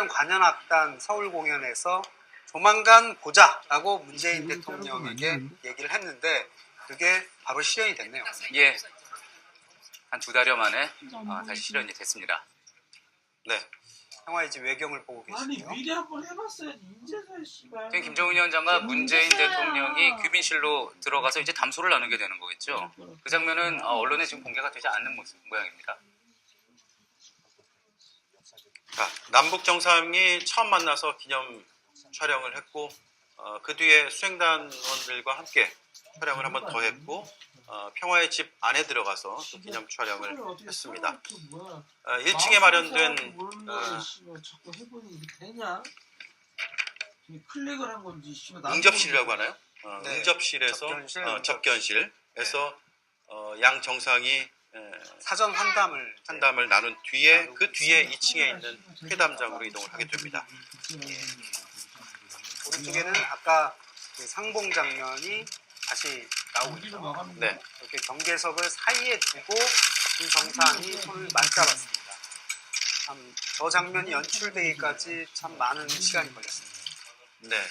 김정일전 관현악단 서울 공연에서 조만간 보자라고 문재인 대통령에게 얘기를 했는데 그게 바로 실현이 됐네요. 예, 한 2달여 만에 다시 실현이 됐습니다. 네. 평화의 집 외경을 보고 계시고요. 아니 미리 한번 해봤어야지 인제서야 씨발. 지금 김정은 위원장과 문재인 대통령이 귀빈실로 들어가서 이제 담소를 나누게 되는 거겠죠. 그 장면은 언론에 지금 공개가 되지 않는 모양입니다. 자, 남북 정상이 처음 만나서 기념 촬영을 했고 그 뒤에 수행단원들과 함께 촬영을 한번 더 했고 평화의 집 안에 들어가서 또 기념 촬영을 했습니다. 1층에 마련된 자꾸 해보니 이게 되냐? 클릭을 한 건지 응접실이라고 하나요? 네, 응접실에서 접견실에서 양 정상이 사전 환담을 나눈 뒤에 그 뒤에 2층에 있는 회담장으로 이동을 하게 됩니다. 오른쪽에는 아까 그 상봉 장면이 다시 나오고 있죠. 네. 이렇게 경계석을 사이에 두고 두 정상이 손을 맞잡았습니다. 참 저 장면이 연출되기까지 참 많은 시간이 걸렸습니다. 네.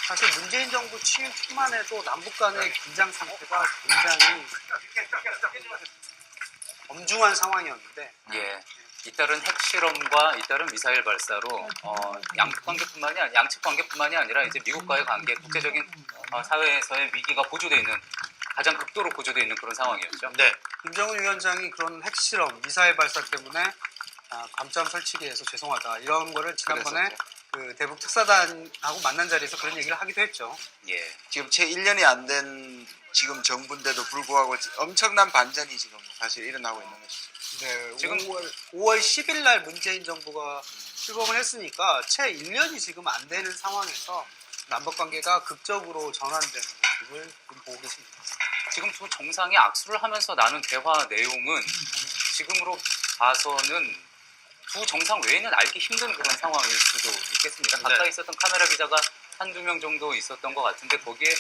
사실 문재인 정부 취임 초만 해도 남북 간의 긴장 상태가 굉장히 엄중한 상황이었는데 예, 잇따른 핵실험과 잇따른 미사일 발사로 양측 관계뿐만이 아니라 이제 미국과의 관계, 국제적인 사회에서의 위기가 고조되어 있는 가장 극도로 고조되어 있는 그런 상황이었죠. 네. 김정은 위원장이 그런 핵실험, 미사일 발사 때문에 감점 설치게 해서 죄송하다 이런 거를 지난번에 그 대북 특사단하고 만난 자리에서 그런 얘기를 하기도 했죠. 예. 지금 채 1년이 안 된 지금 정부인데도 불구하고 엄청난 반전이 지금 사실 일어나고 있는 것이죠. 네, 지금 5월 10일 날 문재인 정부가 출범을 했으니까 채 1년이 지금 안 되는 상황에서 남북 관계가 극적으로 전환되는 모습을 지금 보고 계십니다. 지금 두 정상이 악수를 하면서 나눈 대화 내용은 지금으로 봐서는 두 정상 외에는 알기 힘든 그런 상황일 수도 있겠습니다. 가까이 있었던 카메라 기자가 한두 명 정도 있었던 것 같은데 거기에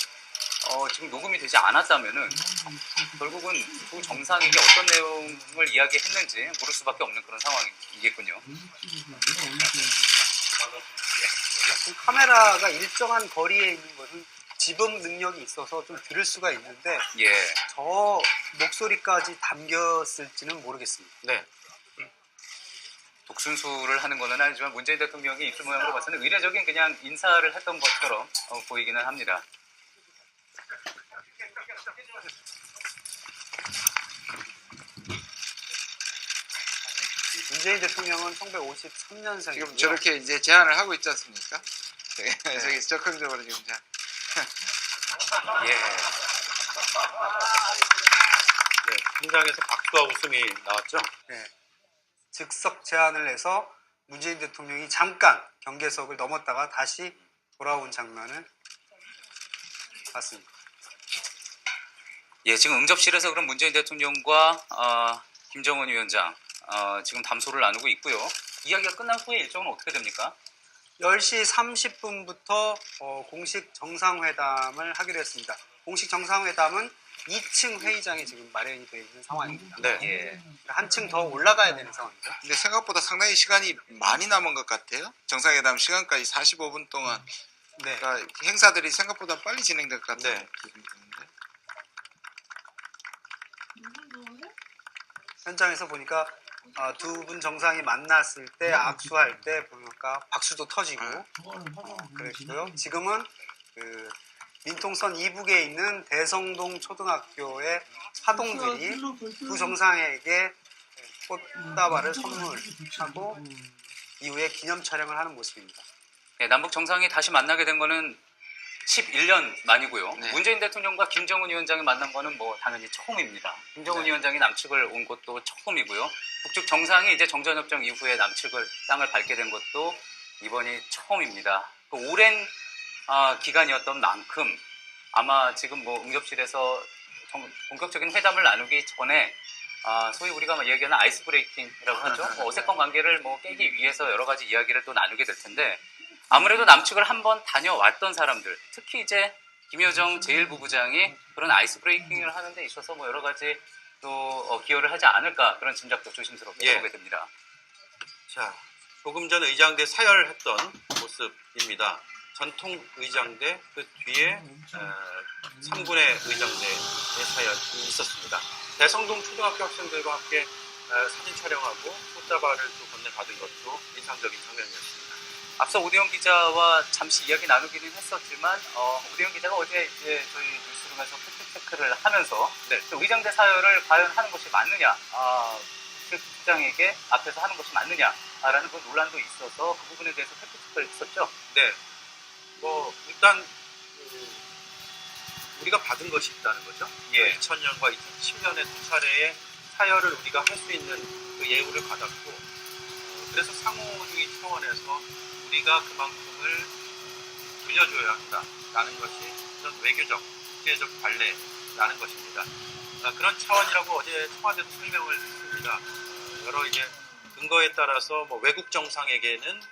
지금 녹음이 되지 않았다면은 결국은 두 정상에게 어떤 내용을 이야기했는지 모를 수밖에 없는 그런 상황이겠군요. 카메라가 일정한 거리에 있는 것은 지범 능력이 있어서 좀 들을 수가 있는데 예. 저 목소리까지 담겼을지는 모르겠습니다. 네. 독순수를 하는 거는 아니지만 문재인 대통령이 입술 모양으로 봐서는 의례적인 그냥 인사를 했던 것처럼 보이기는 합니다. 문재인 대통령은 1953년생이고요. 지금 저렇게 이제 제안을 하고 있지 않습니까? 저기 적극적으로 지금 제안. 예. 네. 현장에서 박수와 웃음이 나왔죠. 네. 즉석 제안을 해서 문재인 대통령이 잠깐 경계석을 넘었다가 다시 돌아온 장면을 봤습니다. 예, 지금 응접실에서 그럼 문재인 대통령과 김정은 위원장 지금 담소를 나누고 있고요. 이야기가 끝난 후에 일정은 어떻게 됩니까? 10시 30분부터 공식 정상회담을 하기로 했습니다. 공식 정상회담은 2층 회의장에 지금 마련이 되어 있는 상황입니다. 네. 예. 한층 더 올라가야 되는 상황이죠. 근데 생각보다 상당히 시간이 많이 남은 것 같아요. 정상회담 시간까지 45분 동안. 네. 그러니까 행사들이 생각보다 빨리 진행될 것 같아요. 네. 현장에서 보니까 두 분 정상이 만났을 때 악수할 때 보니까 박수도 터지고 그랬고요. 지금은 그 민통선 이북에 있는 대성동 초등학교의 화동들이 두 정상에게 꽃다발을 선물하고 이후에 기념 촬영을 하는 모습입니다. 네, 남북 정상이 다시 만나게 된 거는 11년 만이고요. 네. 문재인 대통령과 김정은 위원장이 만난 거는 뭐 당연히 처음입니다. 김정은 네. 위원장이 남측을 온 것도 처음이고요. 북측 정상이 이제 정전협정 이후에 남측을 땅을 밟게 된 것도 이번이 처음입니다. 그 오랜 기간이었던 만큼 아마 지금 뭐 응접실에서 본격적인 회담을 나누기 전에 소위 우리가 얘기하는 아이스 브레이킹이라고 하죠. 뭐 어색한 관계를 뭐 깨기 위해서 여러 가지 이야기를 또 나누게 될 텐데 아무래도 남측을 한번 다녀왔던 사람들, 특히 이제 김여정 제1부부장이 그런 아이스 브레이킹을 하는 데 있어서 뭐 여러 가지 또 기여를 하지 않을까 그런 짐작도 조심스럽게 해보게 됩니다. 자, 조금 전 의장대 사열했던 모습입니다. 전통 의장대 그 뒤에 3군의 의장대의 사열이 있었습니다. 대성동 초등학교 학생들과 함께 사진 촬영하고 꽃다발을 또 건네받은 것도 인상적인 장면이었습니다. 앞서 오대영 기자와 잠시 이야기 나누기는 했었지만 오대영 기자가 어제 이제 저희 뉴스룸에서 팩트체크를 하면서 네. 또 의장대 사열을 과연 하는 것이 맞느냐, 국장에게 앞에서 하는 것이 맞느냐라는 그 논란도 있어서 그 부분에 대해서 팩트체크를 했었죠. 네, 뭐 일단 우리가 받은 것이 있다는 거죠. 예. 2000년과 2010년에 두 차례의 사열을 우리가 할 수 있는 그 예우를 받았고, 그래서 상호주의 차원에서 우리가 그만큼을 돌려줘야 한다라는 것이 그런 외교적, 국제적 관례라는 것입니다. 그런 차원이라고 어제 청와대도 설명을 했습니다. 여러 이제 근거에 따라서 뭐 외국 정상에게는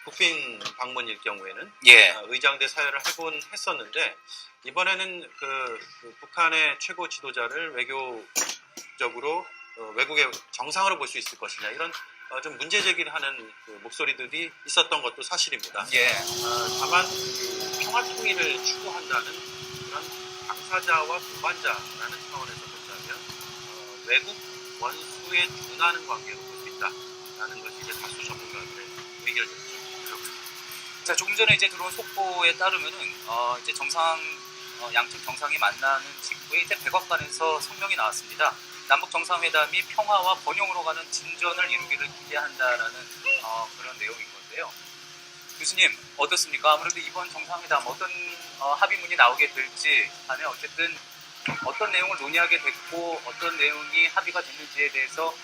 국빈 방문일 경우에는 예. 의장대 사열을 하곤 했었는데, 이번에는 그 북한의 최고 지도자를 외교적으로 외국의 정상으로 볼 수 있을 것이냐, 이런 좀 문제 제기를 하는 그 목소리들이 있었던 것도 사실입니다. 예. 다만 그 평화 통일을 추구한다는 그런 당사자와 동반자라는 차원에서 본다면 외국 원수에 준하는 관계로 볼 수 있다라는 것이 이제 다수 전문가들의 의견이었죠. 자, 조금 전에 이제 들어온 속보에 따르면은 이제 양측 정상이 만나는 직후에 이제 백악관에서 성명이 나왔습니다. 남북 정상회담이 평화와 번영으로 가는 진전을 이루기를 기대한다라는 그런 내용인 건데요. 교수님 어떻습니까? 아무래도 이번 정상회담 어떤 합의문이 나오게 될지 간에 어쨌든 어떤 내용을 논의하게 됐고 어떤 내용이 합의가 됐는지에 대해서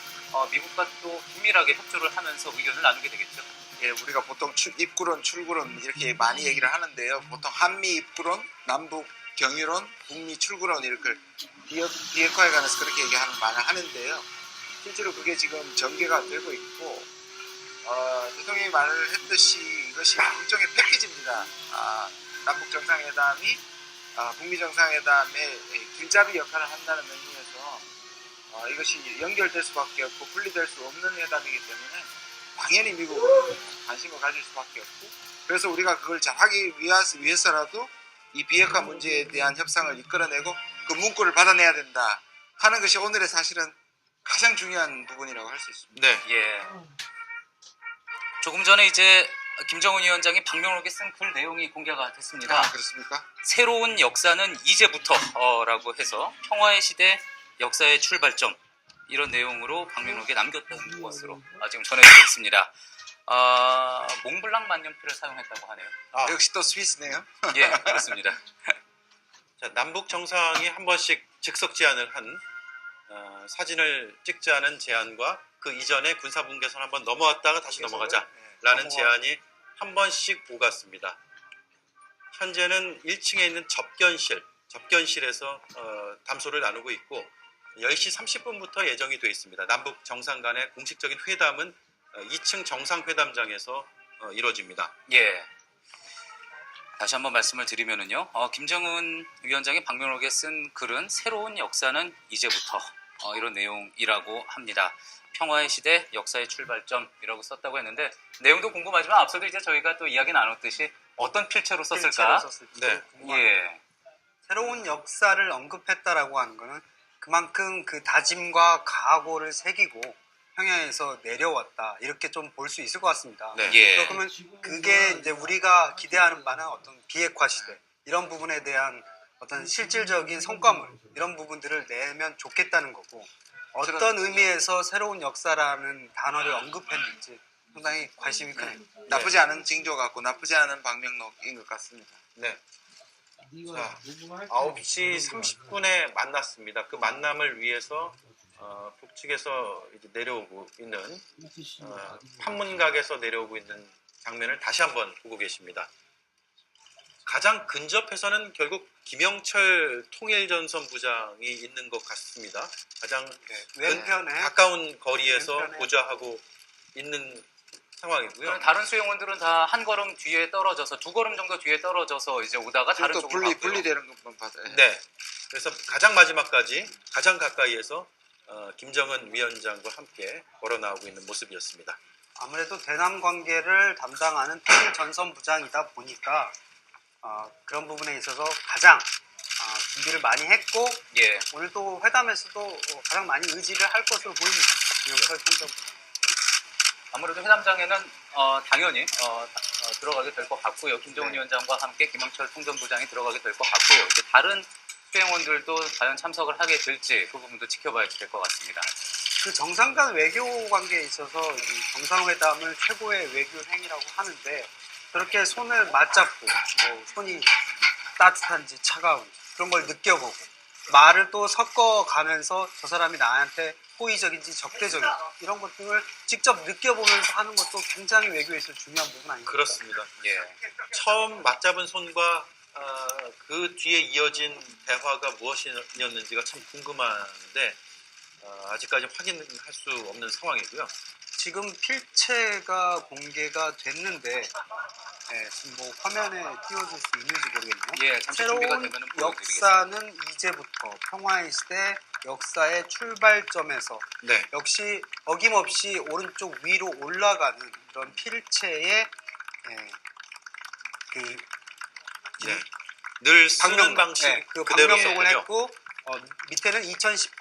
미국과 또 긴밀하게 협조를 하면서 의견을 나누게 되겠죠. 예, 우리가 보통 입구론, 출구론 이렇게 많이 얘기를 하는데요. 보통 한미 입구론, 남북 경유론, 북미 출구론 이렇게 비핵화에 관해서 그렇게 얘기하는 말을 하는데요. 실제로 그게 지금 전개가 되고 있고, 대통령이 말을 했듯이 이것이 일종의 패키지입니다. 남북 정상회담이 북미 정상회담의 길잡이 역할을 한다는 의미에서 이것이 연결될 수밖에 없고 분리될 수 없는 회담이기 때문에 당연히 미국은 관심을 가질 수밖에 없고, 그래서 우리가 그걸 잘 하기 위해서라도 이 비핵화 문제에 대한 협상을 이끌어내고 그 문구를 받아내야 된다 하는 것이 오늘의 사실은 가장 중요한 부분이라고 할 수 있습니다. 네. 예. 조금 전에 이제 김정은 위원장이 박명록에 쓴 글 내용이 공개가 됐습니다. 그렇습니까? 새로운 역사는 이제부터라고 해서 평화의 시대 역사의 출발점, 이런 내용으로 박명록에 남겼다는 것으로 지금 전해지고 있습니다. 몽블랑 만년필을 사용했다고 하네요. 역시 또 스위스네요. 예, 그렇습니다. 자, 남북 정상이 한 번씩 즉석 제안을 한 사진을 찍자는 제안과 그 이전에 군사분계선 한번 넘어왔다가 다시 넘어가자라는 제안이 한 번씩 오갔습니다. 현재는 1층에 있는 접견실에서 담소를 나누고 있고 10시 30분부터 예정이 되어 있습니다. 남북 정상 간의 공식적인 회담은 2층 정상회담장에서 이루어집니다. 예. 다시 한번 말씀을 드리면은요, 김정은 위원장이 박명록에 쓴 글은 새로운 역사는 이제부터 이런 내용이라고 합니다. 평화의 시대, 역사의 출발점이라고 썼다고 했는데 내용도 궁금하지만 앞서도 이제 저희가 또 이야기 나눴듯이 어떤 필체로 썼을까? 네. 예. 새로운 역사를 언급했다라고 하는 거는 그만큼 그 다짐과 각오를 새기고 평양에서 내려왔다, 이렇게 좀 볼 수 있을 것 같습니다. 네. 예. 그러면 그게 이제 우리가 기대하는 바는 어떤 비핵화 시대, 이런 부분에 대한 어떤 실질적인 성과물, 이런 부분들을 내면 좋겠다는 거고, 어떤 의미에서 새로운 역사라는 단어를 언급했는지 상당히 관심이 크네요. 나쁘지 않은 징조 같고 나쁘지 않은 방명록인 것 같습니다. 네. 자, 9시 30분에 만났습니다. 그 만남을 위해서 북측에서 이제 내려오고 있는 판문각에서 내려오고 있는 장면을 다시 한번 보고 계십니다. 가장 근접해서는 결국 김영철 통일전선 부장이 있는 것 같습니다. 가장 왼편에 가까운 거리에서 왼편에. 보좌하고 있는 상황이고요. 다른 수용원들은 다 한 걸음 뒤에 떨어져서 두 걸음 정도 뒤에 떨어져서 이제 오다가 다른 또 쪽으로 갔고요. 분리되는 것만 받아요. 네. 그래서 가장 마지막까지 가장 가까이에서 김정은 위원장과 함께 걸어나오고 있는 모습이었습니다. 아무래도 대남 관계를 담당하는 통일 전선부장이다 보니까 그런 부분에 있어서 가장 준비를 많이 했고 예. 오늘 또 회담에서도 가장 많이 의지를 할 것으로 보입니다. 김영철 통전부장. 아무래도 회담장에는 당연히 들어가게 될 것 같고요. 김정은 네. 위원장과 함께 김영철 통전부장이 들어가게 될 것 같고요. 이제 다른 수행원들도 과연 참석을 하게 될지 그 부분도 지켜봐야 될 것 같습니다. 그 정상 간 외교 관계에 있어서 이 정상회담을 최고의 외교 행위라고 하는데 그렇게 손을 맞잡고 뭐 손이 따뜻한지 차가운지 그런 걸 느껴보고 말을 또 섞어가면서 저 사람이 나한테 호의적인지 적대적인지 이런 것들을 직접 느껴보면서 하는 것도 굉장히 외교에 있어서 중요한 부분 아닙니까? 그렇습니다. 예. 처음 맞잡은 손과 그 뒤에 이어진 대화가 무엇이었는지가 참 궁금한데 아직까지 확인할 수 없는 상황이고요. 지금 필체가 공개가 됐는데 지금 뭐 화면에 띄워줄 수 있는지 모르겠네요. 예, 잠시 준비가 새로운 되면은 보여드리겠습니다. 역사는 이제부터 평화의 시대 역사의 출발점에서 네, 역시 어김없이 오른쪽 위로 올라가는 그런 필체의 그 네. 늘 쓰는 방명록, 방식 그 그대로 방명록을 썼군요. 했고 밑에는 2018